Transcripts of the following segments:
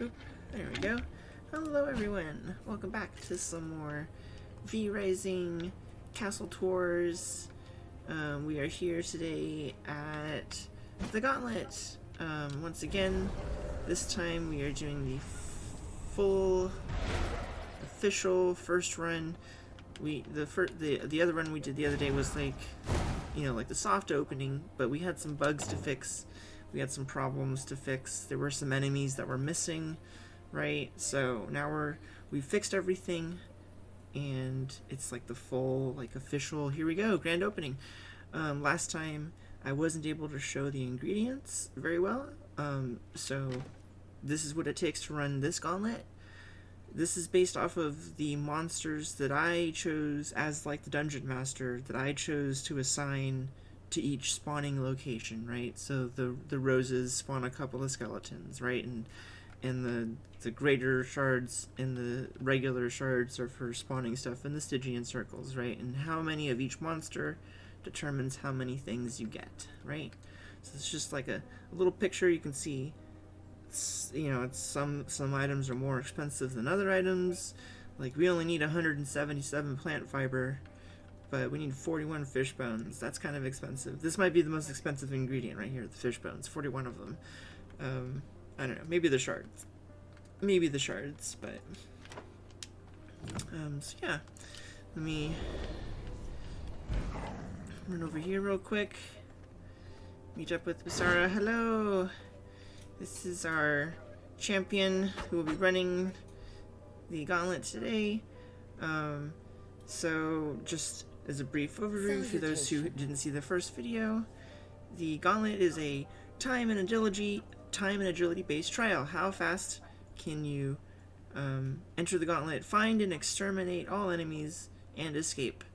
Oop, there we go. Hello everyone, welcome back to some more V-Rising Castle Tours. We are here today at the Gauntlet. Once again, this time we are doing the full official first run. The other run we did the other day was like, like the soft opening, but we had some bugs to fix. We had some problems to fix. There were some enemies that were missing, right? So now we fixed everything, and it's like the full, like official, here we go, grand opening. Last time I wasn't able to show the ingredients very well, so this is what it takes to run this gauntlet. This is based off of the monsters that I chose as like the dungeon master that I chose to assign to each spawning location, right? So the roses spawn a couple of skeletons, right? And the greater shards and the regular shards are for spawning stuff in the Stygian circles, right? And how many of each monster determines how many things you get, right? So it's just like a little picture you can see. It's some items are more expensive than other items. Like we only need 177 plant fiber, but we need 41 fish bones. That's kind of expensive. This might be the most expensive ingredient right here, the fish bones, 41 of them. I don't know, maybe the shards. Maybe the shards, but... so yeah, let me run over here real quick. Meet up with Basara. Hello! This is our champion who will be running the gauntlet today. So just as a brief overview for those who didn't see the first video, the gauntlet is a time and agility based trial. How fast can you enter the gauntlet, find and exterminate all enemies, and escape?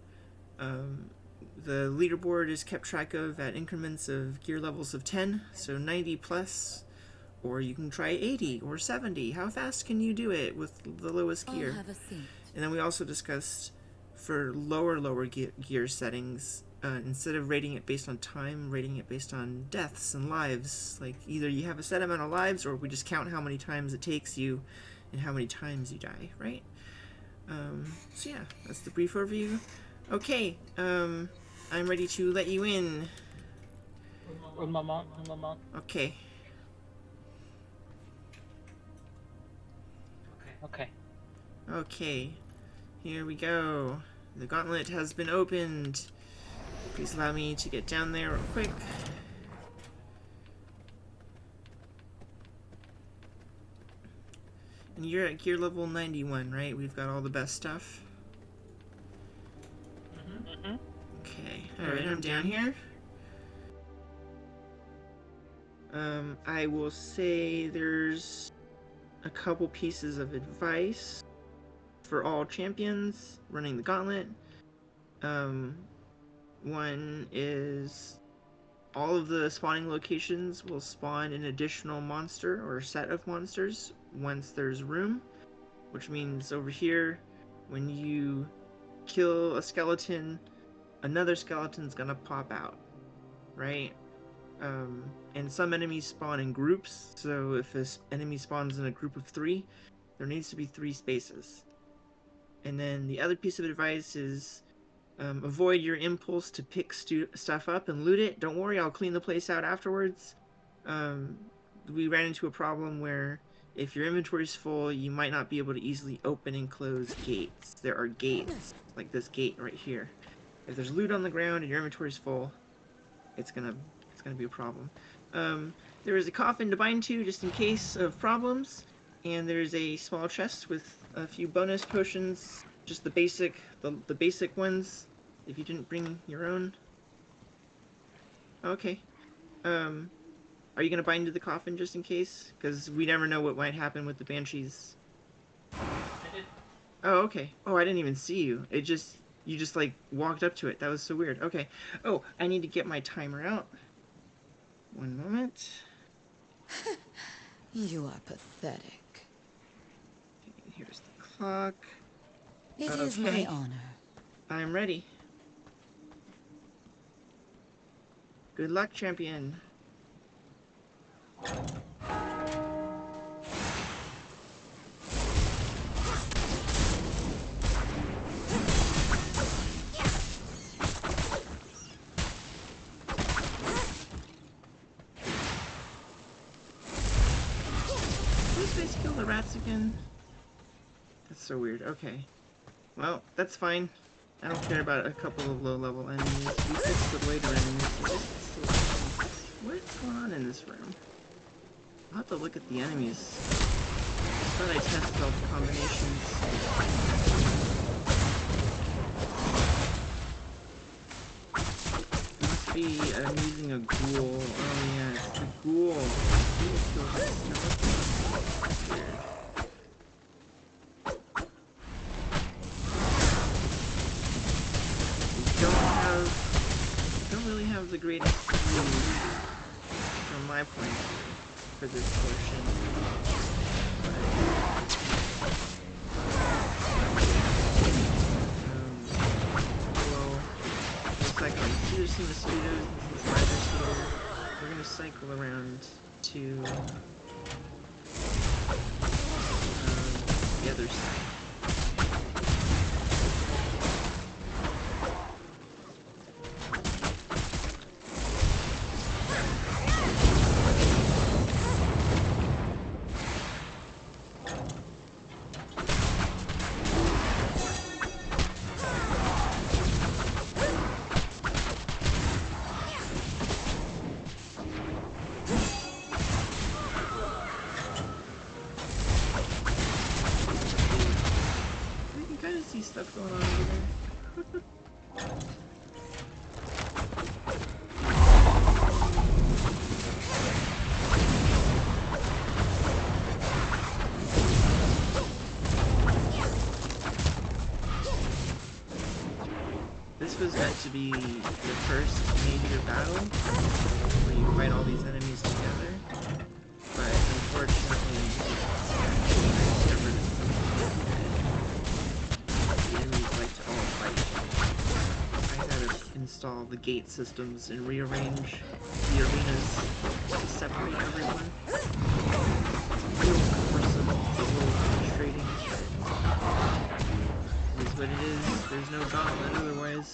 The leaderboard is kept track of at increments of gear levels of 10, so 90 plus, or you can try 80 or 70. How fast can you do it with the lowest gear? And then we also discussed for lower gear settings, instead of rating it based on time, rating it based on deaths and lives. Like either you have a set amount of lives, or we just count how many times it takes you and how many times you die, right? So yeah, that's the brief overview. Okay, I'm ready to let you in. Un moment. Okay. Okay, here we go. The gauntlet has been opened. Please allow me to get down there real quick. And you're at gear level 91, right? We've got all the best stuff. Okay, alright, I'm down here. I will say there's a couple pieces of advice for all champions running the gauntlet. One is all of the spawning locations will spawn an additional monster or set of monsters once there's room, which means over here when you kill a skeleton, another skeleton's gonna pop out, right? And some enemies spawn in groups, so if this enemy spawns in a group of 3, there needs to be 3 spaces. And then the other piece of advice is avoid your impulse to pick stuff up and loot it. Don't worry, I'll clean the place out afterwards. We ran into a problem where if your inventory's full, you might not be able to easily open and close gates. There are gates, like this gate right here. If there's loot on the ground and your inventory's full, it's gonna be a problem. There is a coffin to bind to just in case of problems, and there's a small chest with a few bonus potions, just the basic ones, if you didn't bring your own. Okay. Are you gonna bind to the coffin just in case? Because we never know what might happen with the banshees. Oh, okay. Oh, I didn't even see you. You just like walked up to it. That was so weird. Okay. Oh, I need to get my timer out. One moment. You are pathetic. Okay, here's the clock. It is my honor. I'm ready. Good luck, champion. guys kill the rats again? That's so weird. Okay. Well, that's fine. I don't care about a couple of low-level enemies. We fixed the later enemies. What's going on in this room? I'll have to look at the enemies. I thought I tested all the combinations. Must be I'm using a ghoul. Oh yeah, it's the ghoul. Ghoul kills the skeleton. Weird. Don't really have the greatest view from my point of view for this portion. Well, looks like there's some mosquitoes and some spiders here. We're gonna cycle around to the other side. See stuff going on over there. This was meant to be the first major battle where you fight all these enemies together, but unfortunately I discovered at some point the enemies like to all fight. I gotta install the gate systems and rearrange the arenas to separate everyone. It's a little cumbersome, it's a little frustrating, but it is what it is. There's no gauntlet otherwise.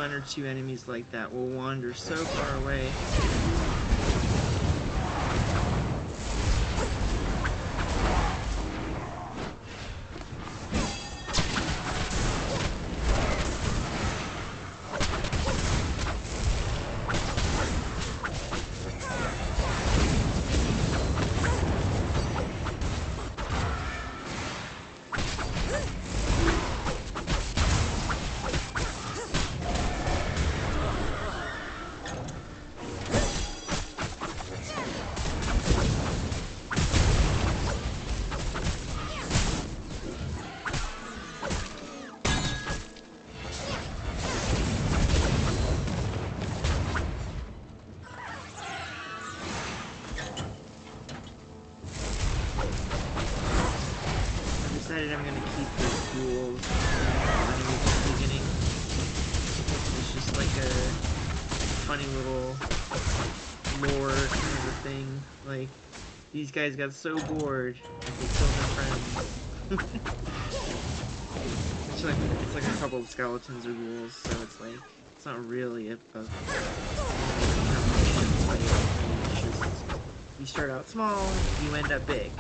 Or two enemies like that will wander so far away. I'm going to keep the ghouls enemies at the beginning. It's just like a funny little lore kind of a thing. Like, these guys got so bored that they killed their friends. It's like a couple of skeletons or ghouls, so it's like, it's not really a fight. It's just, you start out small, you end up big.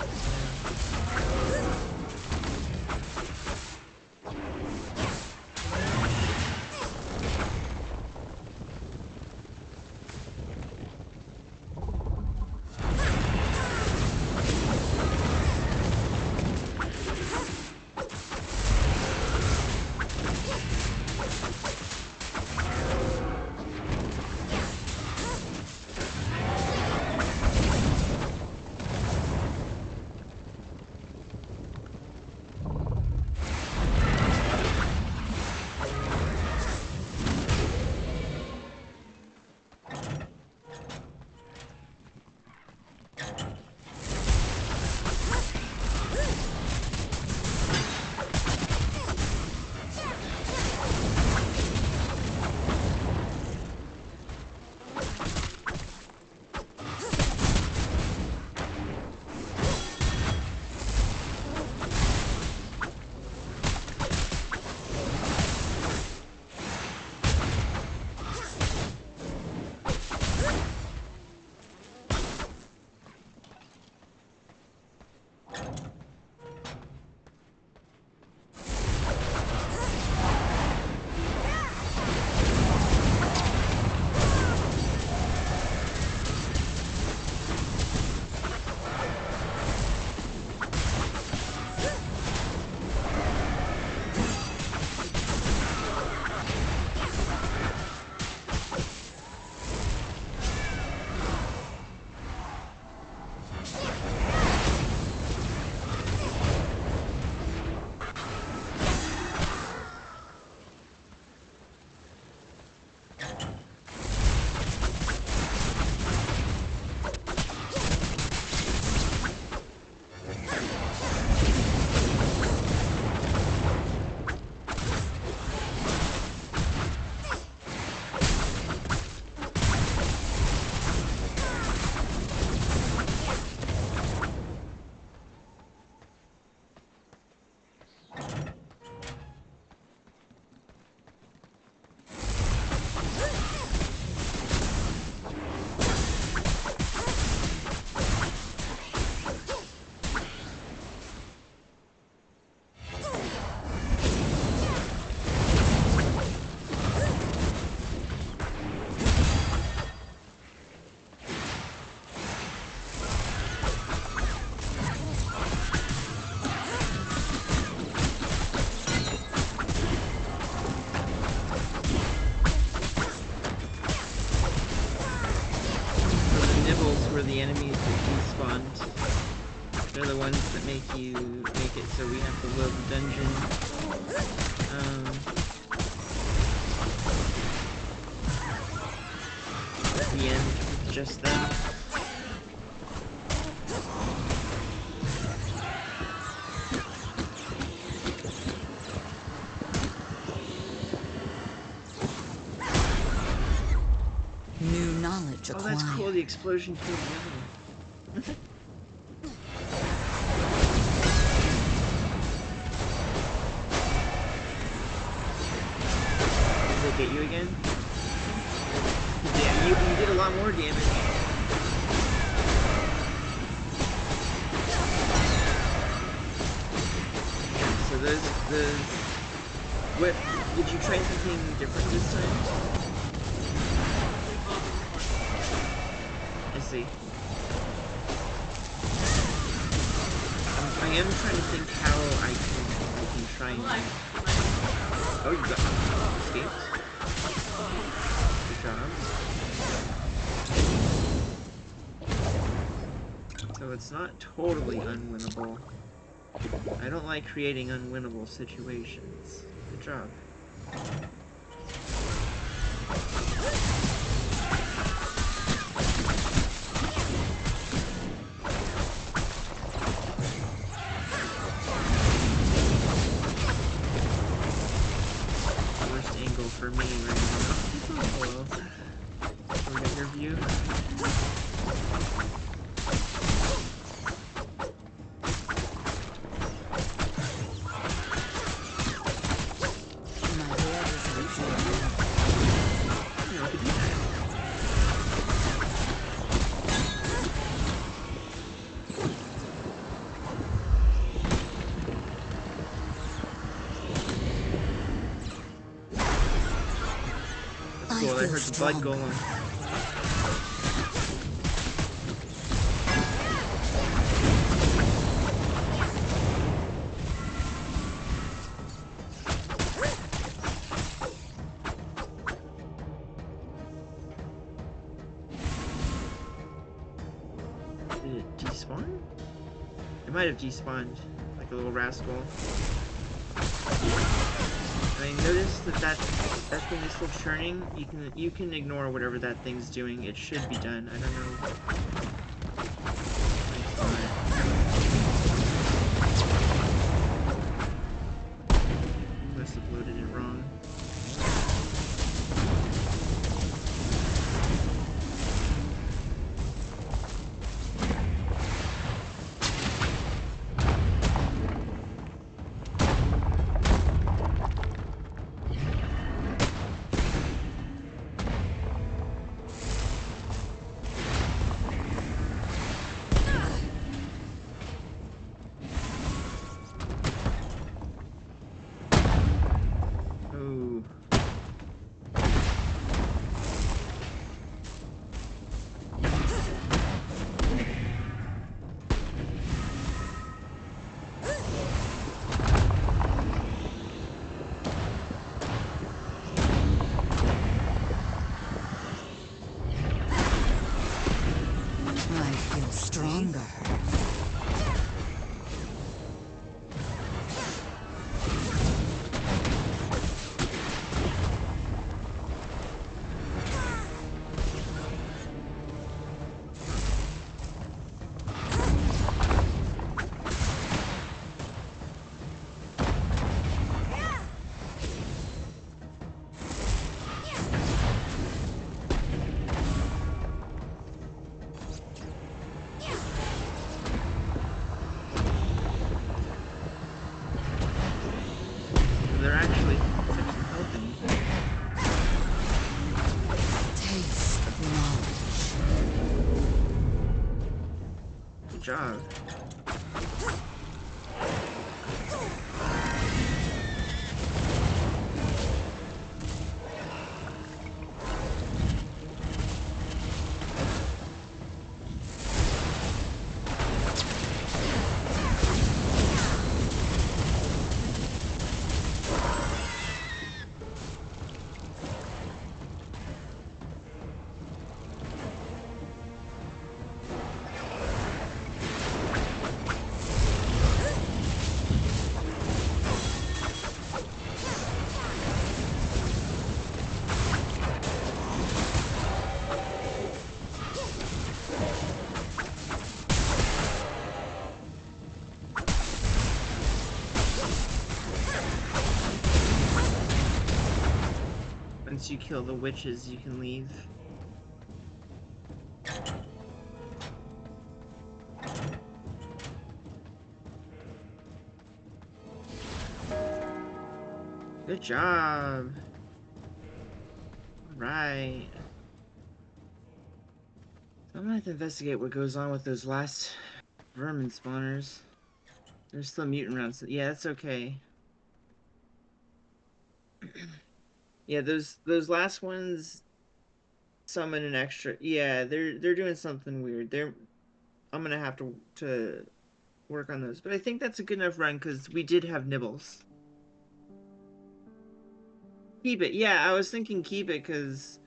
despawned. They're the ones that make it so we have to load the dungeon. At the end, with just them. New knowledge Oh, acquired. that's cool. The explosion killed the other one. Did they get you again? Yeah, you did a lot more damage. So what, did you try something different this time? I see. I am trying to think how I can try and... Oh, you got escaped. Good job. So it's not totally unwinnable. I don't like creating unwinnable situations. Good job. Worst angle for me right now. Hello. Can we get your view? Cool, I heard the blood golem. Did it despawn? It might have despawned, like a little rascal. I notice that thing is still churning. You can ignore whatever that thing's doing. It should be done. I don't know. Must have loaded it wrong. Stronger. Job. once you kill the witches, you can leave. Good job. Right. I'm gonna have to investigate what goes on with those last vermin spawners. There's still mutant rounds. Yeah, that's okay. Yeah, those last ones summon an extra. Yeah, they're doing something weird. I'm gonna have to work on those. But I think that's a good enough run because we did have Nibbles. Keep it. Yeah, I was thinking keep it because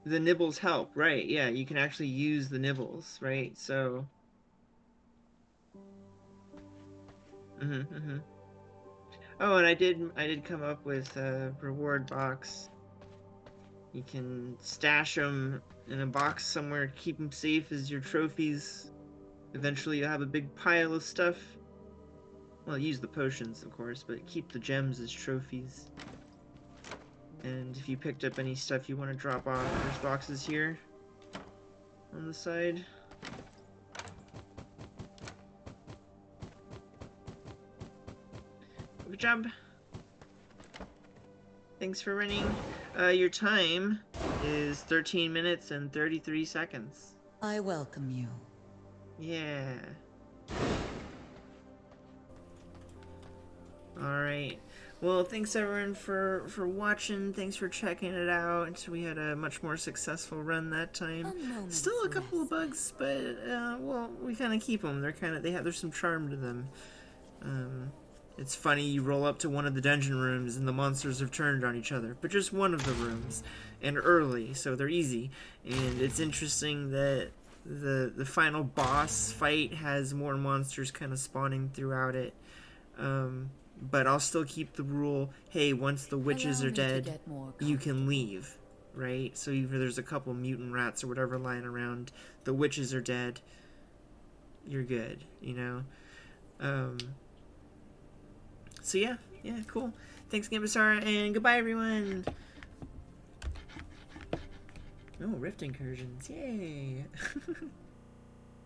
the Nibbles help. Right. Yeah, you can actually use the Nibbles. Right. So. Oh, and I did come up with a reward box. You can stash them in a box somewhere, keep them safe as your trophies. Eventually you'll have a big pile of stuff. Well, use the potions, of course, but keep the gems as trophies. And if you picked up any stuff you want to drop off, there's boxes here on the side. Good job. Thanks for running. Your time is 13 minutes and 33 seconds. I welcome you. Yeah. Alright. Well, thanks everyone for watching. Thanks for checking it out. We had a much more successful run that time. Still a couple of bugs, but well, we kind of keep them. There's some charm to them. It's funny, you roll up to one of the dungeon rooms and the monsters have turned on each other, but just one of the rooms, and early, so they're easy. And it's interesting that the final boss fight has more monsters kind of spawning throughout it. But I'll still keep the rule, hey, once the witches are dead, you can leave, right? So even if there's a couple mutant rats or whatever lying around, the witches are dead, you're good, you know? So yeah, cool. Thanks again, Basara, and goodbye, everyone! Oh, rift incursions, yay!